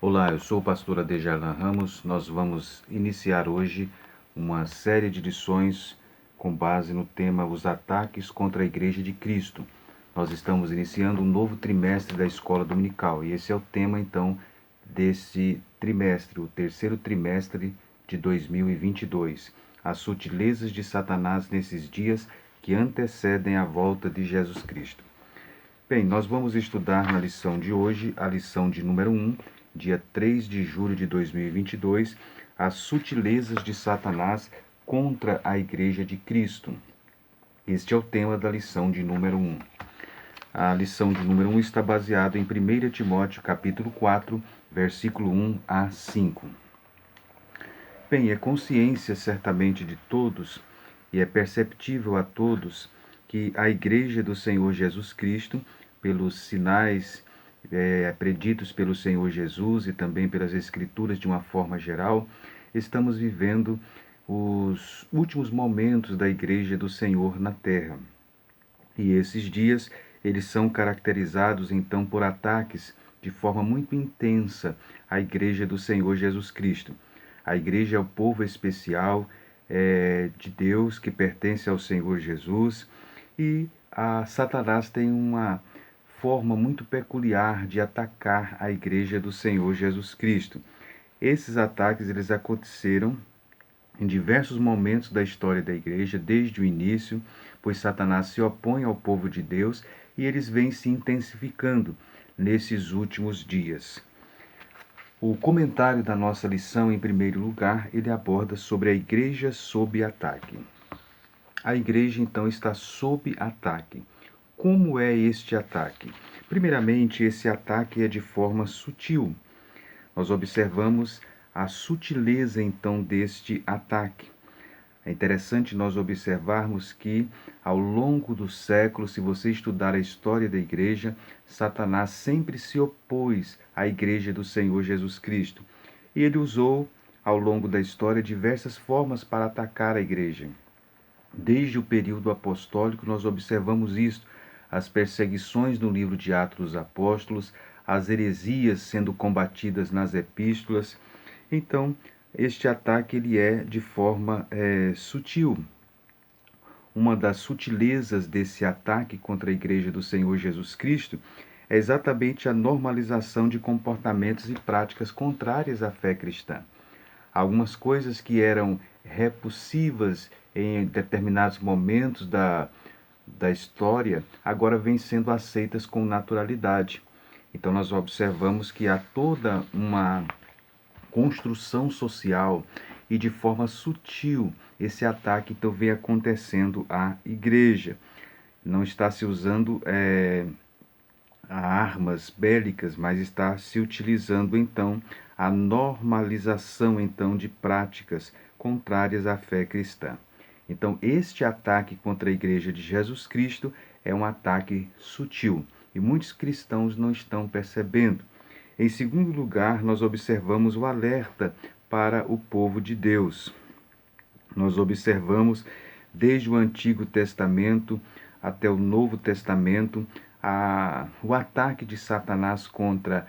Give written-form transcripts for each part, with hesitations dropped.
Olá, eu sou o pastor Adejarlan Ramos. Nós vamos iniciar hoje uma série de lições com base no tema Os Ataques contra a Igreja de Cristo. Nós estamos iniciando um novo trimestre da Escola Dominical e esse é o tema, então, desse trimestre, o terceiro trimestre de 2022. As sutilezas de Satanás nesses dias que antecedem a volta de Jesus Cristo. Bem, nós vamos estudar na lição de hoje, a lição de número 1, dia 3 de julho de 2022, as sutilezas de Satanás contra a Igreja de Cristo. Este é o tema da lição de número 1. A lição de número 1 está baseada em 1 Timóteo, capítulo 4, versículo 1 a 5. Bem, é consciência certamente de todos e é perceptível a todos que a Igreja do Senhor Jesus Cristo, pelos sinais preditos pelo Senhor Jesus e também pelas Escrituras de uma forma geral, estamos vivendo os últimos momentos da Igreja do Senhor na Terra. E esses dias, eles são caracterizados então por ataques de forma muito intensa à Igreja do Senhor Jesus Cristo. A Igreja é o povo especial de Deus que pertence ao Senhor Jesus e Satanás tem uma forma muito peculiar de atacar a Igreja do Senhor Jesus Cristo. Esses ataques eles aconteceram em diversos momentos da história da Igreja, desde o início, pois Satanás se opõe ao povo de Deus e eles vêm se intensificando nesses últimos dias. O comentário da nossa lição, em primeiro lugar, ele aborda sobre a Igreja sob ataque. A Igreja, então, está sob ataque. Como é este ataque? Primeiramente, esse ataque é de forma sutil. Nós observamos a sutileza, então, deste ataque. É interessante nós observarmos que, ao longo dos séculos, se você estudar a história da Igreja, Satanás sempre se opôs à Igreja do Senhor Jesus Cristo. E ele usou, ao longo da história, diversas formas para atacar a Igreja. Desde o período apostólico, nós observamos isto, as perseguições no livro de Atos dos Apóstolos, as heresias sendo combatidas nas epístolas. Então, este ataque ele é de forma sutil. Uma das sutilezas desse ataque contra a Igreja do Senhor Jesus Cristo é exatamente a normalização de comportamentos e práticas contrárias à fé cristã. Algumas coisas que eram repulsivas em determinados momentos da história, agora vêm sendo aceitas com naturalidade. Então nós observamos que há toda uma construção social e de forma sutil esse ataque então vem acontecendo à igreja. Não está se usando armas bélicas, mas está se utilizando então a normalização então de práticas contrárias à fé cristã. Então, este ataque contra a Igreja de Jesus Cristo é um ataque sutil e muitos cristãos não estão percebendo. Em segundo lugar, nós observamos o alerta para o povo de Deus. Nós observamos desde o Antigo Testamento até o Novo Testamento o ataque de Satanás contra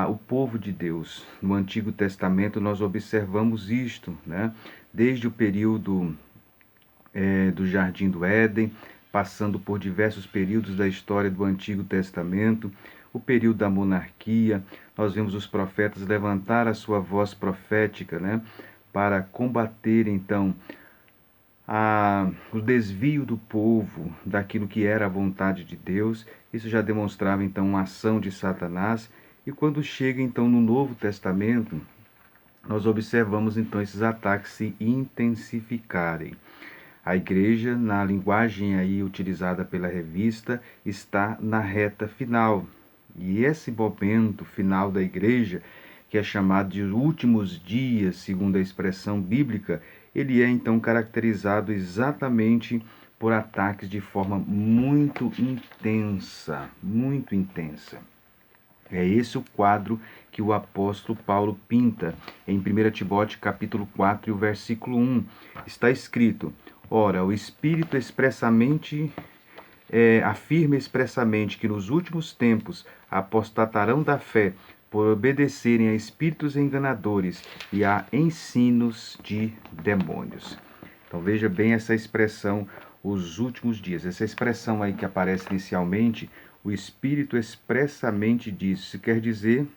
o povo de Deus. No Antigo Testamento nós observamos isto, né? Desde o período do Jardim do Éden, passando por diversos períodos da história do Antigo Testamento, o período da monarquia, nós vemos os profetas levantar a sua voz profética, né, para combater, então, o desvio do povo daquilo que era a vontade de Deus. Isso já demonstrava, então, uma ação de Satanás. E quando chega, então, no Novo Testamento, nós observamos, então, esses ataques se intensificarem. A igreja, na linguagem aí utilizada pela revista, está na reta final. E esse momento final da igreja, que é chamado de últimos dias, segundo a expressão bíblica, ele é então caracterizado exatamente por ataques de forma muito intensa, muito intensa. É esse o quadro que o apóstolo Paulo pinta em 1 Timóteo capítulo 4 e o versículo 1. Está escrito: ora, o Espírito afirma expressamente que nos últimos tempos apostatarão da fé, por obedecerem a espíritos enganadores e a ensinos de demônios. Então veja bem essa expressão, os últimos dias. Essa expressão aí que aparece inicialmente, o Espírito expressamente diz. Isso quer dizer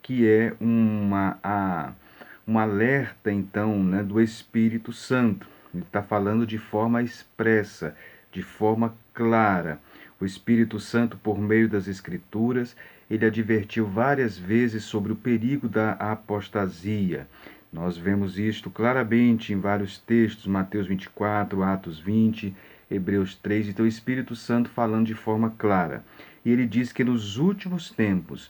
que é um alerta, então, né, do Espírito Santo. Ele está falando de forma expressa, de forma clara. O Espírito Santo, por meio das Escrituras, ele advertiu várias vezes sobre o perigo da apostasia. Nós vemos isto claramente em vários textos, Mateus 24, Atos 20, Hebreus 3. Então, o Espírito Santo falando de forma clara. E ele diz que nos últimos tempos,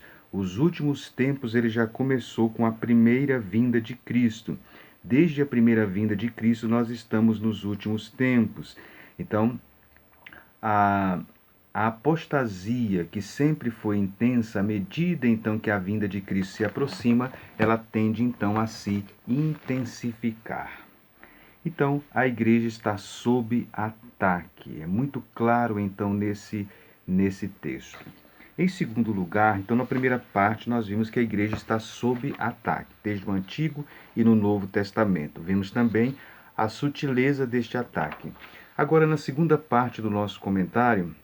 ele já começou com a primeira vinda de Cristo. Desde a primeira vinda de Cristo, nós estamos nos últimos tempos. Então, a apostasia, que sempre foi intensa, à medida então que a vinda de Cristo se aproxima, ela tende então a se intensificar. Então, a igreja está sob ataque. É muito claro então nesse texto. Em segundo lugar, então na primeira parte nós vimos que a igreja está sob ataque, desde o Antigo e no Novo Testamento. Vimos também a sutileza deste ataque. Agora, na segunda parte do nosso comentário,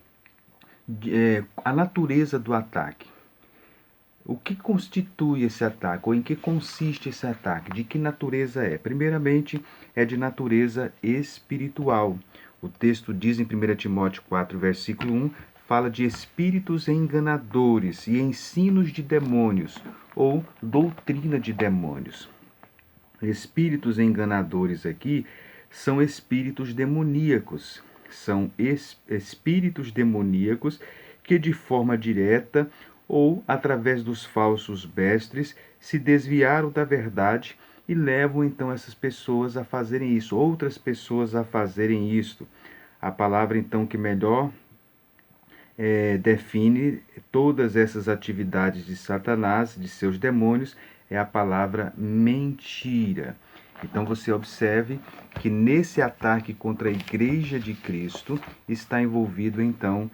a natureza do ataque. O que constitui esse ataque? Ou em que consiste esse ataque? De que natureza é? Primeiramente, é de natureza espiritual. O texto diz em 1 Timóteo 4, versículo 1, fala de espíritos enganadores e ensinos de demônios, ou doutrina de demônios. Espíritos enganadores aqui são espíritos demoníacos. São espíritos demoníacos que de forma direta ou através dos falsos mestres se desviaram da verdade e levam então essas pessoas a fazerem isso, outras pessoas a fazerem isto. A palavra então que melhor define todas essas atividades de Satanás, de seus demônios, é a palavra mentira. Então você observe que nesse ataque contra a Igreja de Cristo está envolvido então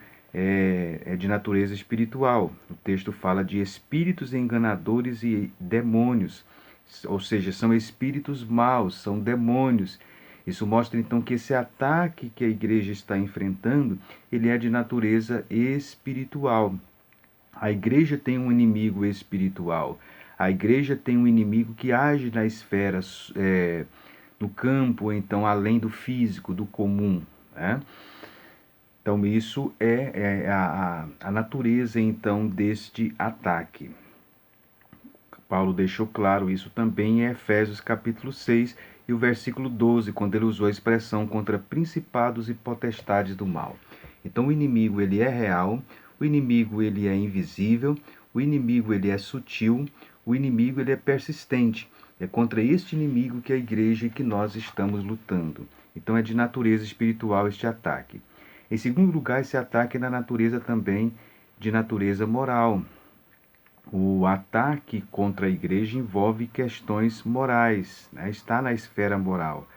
de natureza espiritual. O texto fala de espíritos enganadores e demônios, ou seja, são espíritos maus, são demônios. Isso mostra então que esse ataque que a igreja está enfrentando, ele é de natureza espiritual. A igreja tem um inimigo espiritual. A igreja tem um inimigo que age na esfera do campo, então além do físico, do comum, né? Então isso é a natureza então deste ataque. Paulo deixou claro isso também em Efésios capítulo 6 e o versículo 12, quando ele usou a expressão contra principados e potestades do mal. Então o inimigo ele é real, o inimigo ele é invisível, o inimigo ele é sutil, o inimigo ele é persistente. É contra este inimigo que a igreja e que nós estamos lutando. Então é de natureza espiritual este ataque. Em segundo lugar, esse ataque é da natureza também de natureza moral. O ataque contra a igreja envolve questões morais, né? Está na esfera moral.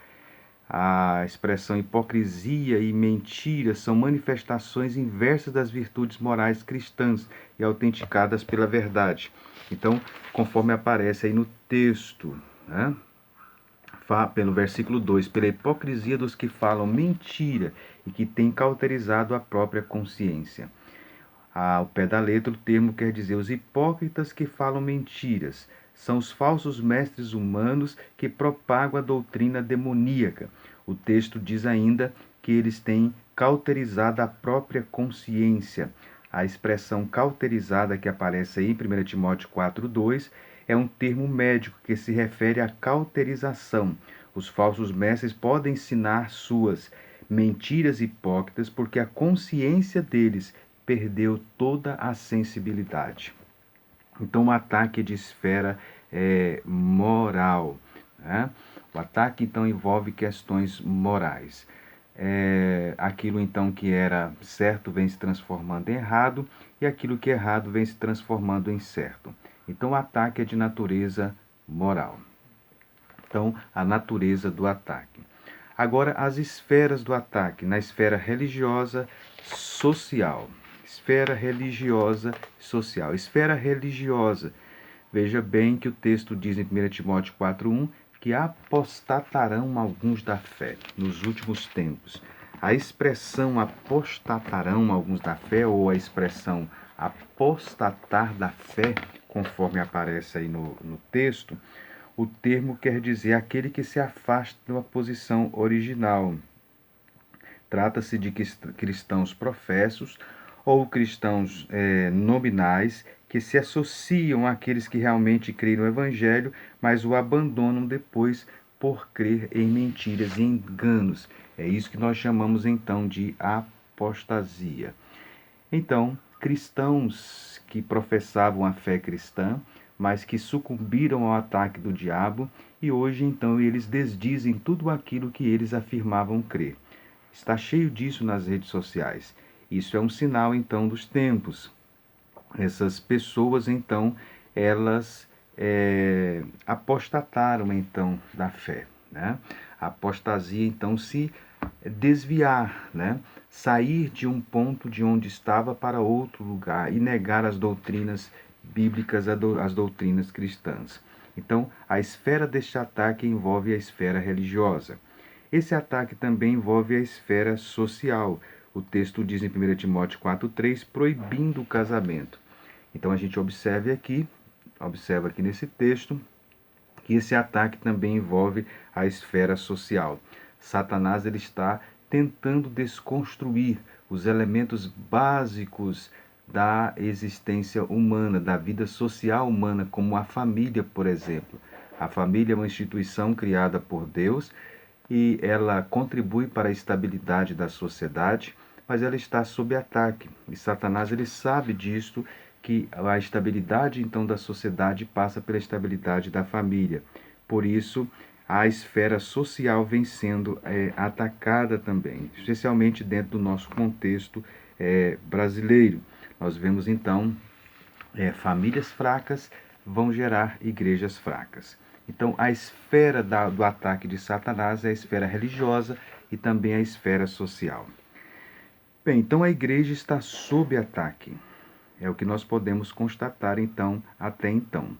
A expressão hipocrisia e mentira são manifestações inversas das virtudes morais cristãs e autenticadas pela verdade. Então, conforme aparece aí no texto, né? Pelo versículo 2, pela hipocrisia dos que falam mentira e que têm cauterizado a própria consciência. Ao pé da letra, o termo quer dizer os hipócritas que falam mentiras. São os falsos mestres humanos que propagam a doutrina demoníaca. O texto diz ainda que eles têm cauterizado a própria consciência. A expressão cauterizada que aparece aí em 1 Timóteo 4,2 é um termo médico que se refere à cauterização. Os falsos mestres podem ensinar suas mentiras hipócritas porque a consciência deles perdeu toda a sensibilidade. Então, o ataque de esfera moral, né? O ataque, então, envolve questões morais. Aquilo, então, que era certo vem se transformando em errado e aquilo que é errado vem se transformando em certo. Então, o ataque é de natureza moral. Então, a natureza do ataque. Agora, as esferas do ataque, na esfera religiosa, social. Esfera religiosa e social. Esfera religiosa. Veja bem que o texto diz em 1 Timóteo 4:1 que apostatarão alguns da fé nos últimos tempos. A expressão apostatarão alguns da fé, ou a expressão apostatar da fé, conforme aparece aí no texto, o termo quer dizer aquele que se afasta da posição original. Trata-se de cristãos professos ou cristãos nominais que se associam àqueles que realmente creem no Evangelho, mas o abandonam depois por crer em mentiras e enganos. É isso que nós chamamos então de apostasia. Então, cristãos que professavam a fé cristã, mas que sucumbiram ao ataque do diabo, e hoje então eles desdizem tudo aquilo que eles afirmavam crer. Está cheio disso nas redes sociais. Isso é um sinal então dos tempos. Essas pessoas então, elas apostataram então da fé, né? A apostasia então se desviar, né? Sair de um ponto de onde estava para outro lugar e negar as doutrinas bíblicas, as doutrinas cristãs. Então, a esfera deste ataque envolve a esfera religiosa. Esse ataque também envolve a esfera social. O texto diz em 1 Timóteo 4:3, proibindo o casamento. Então a gente observa aqui nesse texto, que esse ataque também envolve a esfera social. Satanás ele está tentando desconstruir os elementos básicos da existência humana, da vida social humana, como a família, por exemplo. A família é uma instituição criada por Deus e ela contribui para a estabilidade da sociedade, mas ela está sob ataque. E Satanás ele sabe disto, que a estabilidade então da sociedade passa pela estabilidade da família. Por isso, a esfera social vem sendo atacada também, especialmente dentro do nosso contexto brasileiro. Nós vemos então famílias fracas vão gerar igrejas fracas. Então, a esfera do ataque de Satanás é a esfera religiosa e também a esfera social. Bem, então a igreja está sob ataque. É o que nós podemos constatar, então, até então.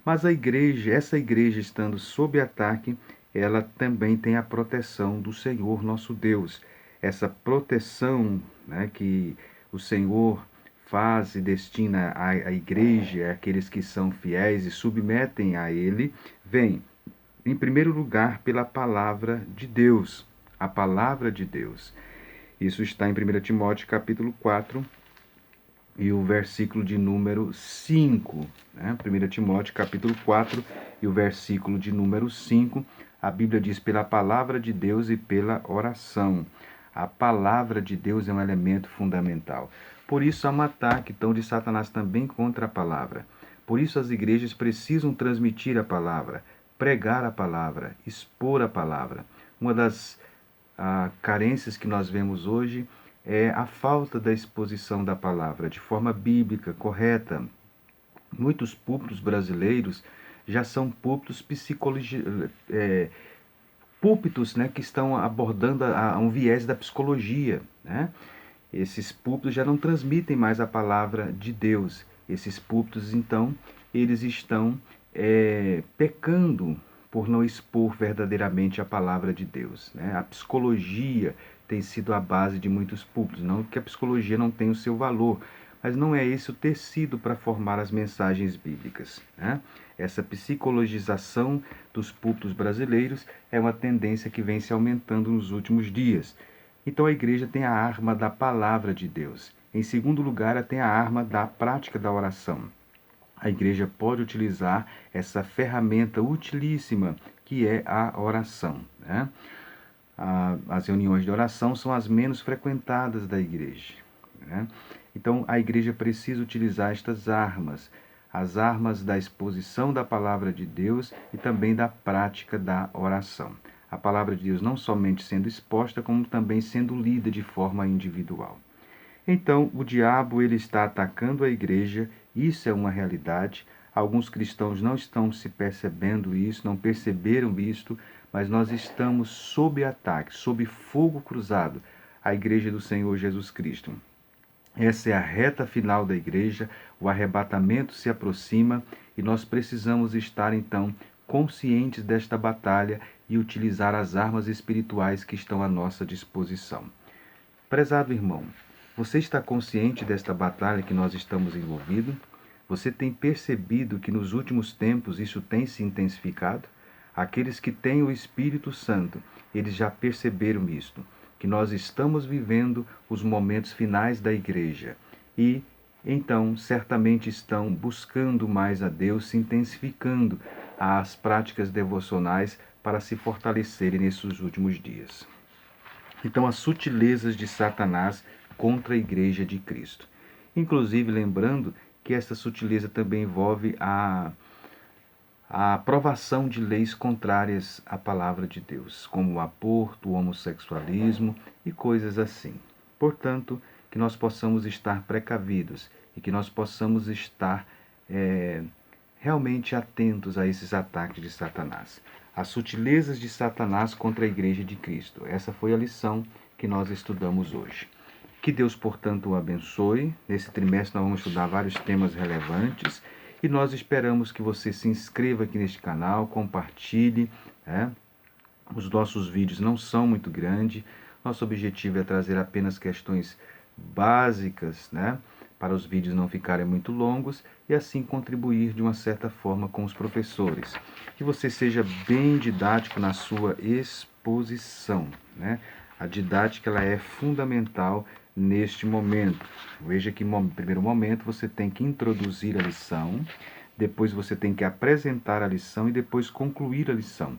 Mas essa igreja estando sob ataque, ela também tem a proteção do Senhor nosso Deus. Essa proteção, né, que o Senhor faz e destina à igreja, àqueles que são fiéis e submetem a Ele, vem, em primeiro lugar, pela palavra de Deus. A palavra de Deus. Isso está em 1 Timóteo capítulo 4, e o versículo de número 5, né? 1 Timóteo capítulo 4 e o versículo de número 5, a Bíblia diz pela palavra de Deus e pela oração. A palavra de Deus é um elemento fundamental. Por isso há um ataque então de Satanás também contra a palavra. Por isso as igrejas precisam transmitir a palavra, pregar a palavra, expor a palavra. Uma das carências que nós vemos hoje é a falta da exposição da palavra de forma bíblica, correta. Muitos púlpitos brasileiros já são púlpitos púlpitos, né, que estão abordando um viés da psicologia, né? Esses púlpitos já não transmitem mais a palavra de Deus. Esses púlpitos, então, eles estão pecando por não expor verdadeiramente a palavra de Deus, né? A psicologia tem sido a base de muitos púlpitos. Não que a psicologia não tenha o seu valor, mas não é esse o tecido para formar as mensagens bíblicas, né? Essa psicologização dos púlpitos brasileiros é uma tendência que vem se aumentando nos últimos dias. Então a igreja tem a arma da palavra de Deus. Em segundo lugar, ela tem a arma da prática da oração. A igreja pode utilizar essa ferramenta utilíssima que é a oração, né? As reuniões de oração são as menos frequentadas da igreja, né? Então a igreja precisa utilizar estas armas, as armas da exposição da palavra de Deus e também da prática da oração. A palavra de Deus não somente sendo exposta, como também sendo lida de forma individual. Então, o diabo ele está atacando a igreja, isso é uma realidade. Alguns cristãos não estão se percebendo isso, não perceberam isto, mas nós estamos sob ataque, sob fogo cruzado, a igreja do Senhor Jesus Cristo. Essa é a reta final da igreja, o arrebatamento se aproxima e nós precisamos estar então conscientes desta batalha e utilizar as armas espirituais que estão à nossa disposição. Prezado irmão, você está consciente desta batalha que nós estamos envolvidos? Você tem percebido que nos últimos tempos isso tem se intensificado? Aqueles que têm o Espírito Santo, eles já perceberam isto, que nós estamos vivendo os momentos finais da igreja e então certamente estão buscando mais a Deus, se intensificando as práticas devocionais para se fortalecerem nesses últimos dias. Então, as sutilezas de Satanás contra a igreja de Cristo. Inclusive, lembrando que essa sutileza também envolve a aprovação de leis contrárias à palavra de Deus, como o aborto, o homossexualismo e coisas assim. Portanto, que nós possamos estar precavidos e que nós possamos estar realmente atentos a esses ataques de Satanás. As sutilezas de Satanás contra a igreja de Cristo. Essa foi a lição que nós estudamos hoje. Que Deus, portanto, o abençoe. Nesse trimestre nós vamos estudar vários temas relevantes e nós esperamos que você se inscreva aqui neste canal, compartilhe. Os nossos vídeos não são muito grandes. Nosso objetivo é trazer apenas questões básicas, para os vídeos não ficarem muito longos e assim contribuir de uma certa forma com os professores. Que você seja bem didático na sua exposição, A didática ela é fundamental neste momento. Veja que no primeiro momento você tem que introduzir a lição, depois você tem que apresentar a lição e depois concluir a lição.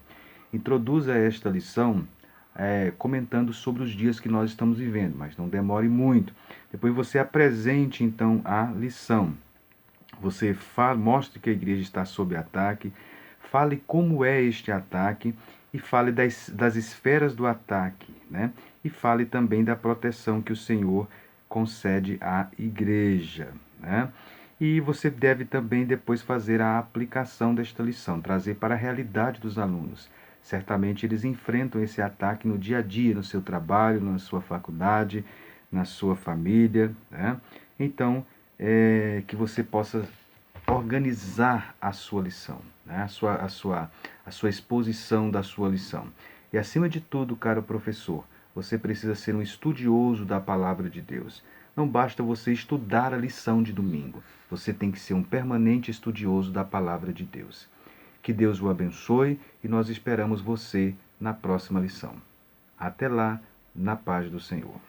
Introduza esta lição comentando sobre os dias que nós estamos vivendo, mas não demore muito. Depois você apresente então a lição. Você mostre que a igreja está sob ataque, fale como é este ataque e fale das esferas do ataque, E fale também da proteção que o Senhor concede à igreja, E você deve também depois fazer a aplicação desta lição, trazer para a realidade dos alunos. Certamente eles enfrentam esse ataque no dia a dia, no seu trabalho, na sua faculdade, na sua família, Então, que você possa organizar a sua lição, a sua exposição da sua lição. E acima de tudo, caro professor, você precisa ser um estudioso da palavra de Deus. Não basta você estudar a lição de domingo. Você tem que ser um permanente estudioso da palavra de Deus. Que Deus o abençoe e nós esperamos você na próxima lição. Até lá, na paz do Senhor.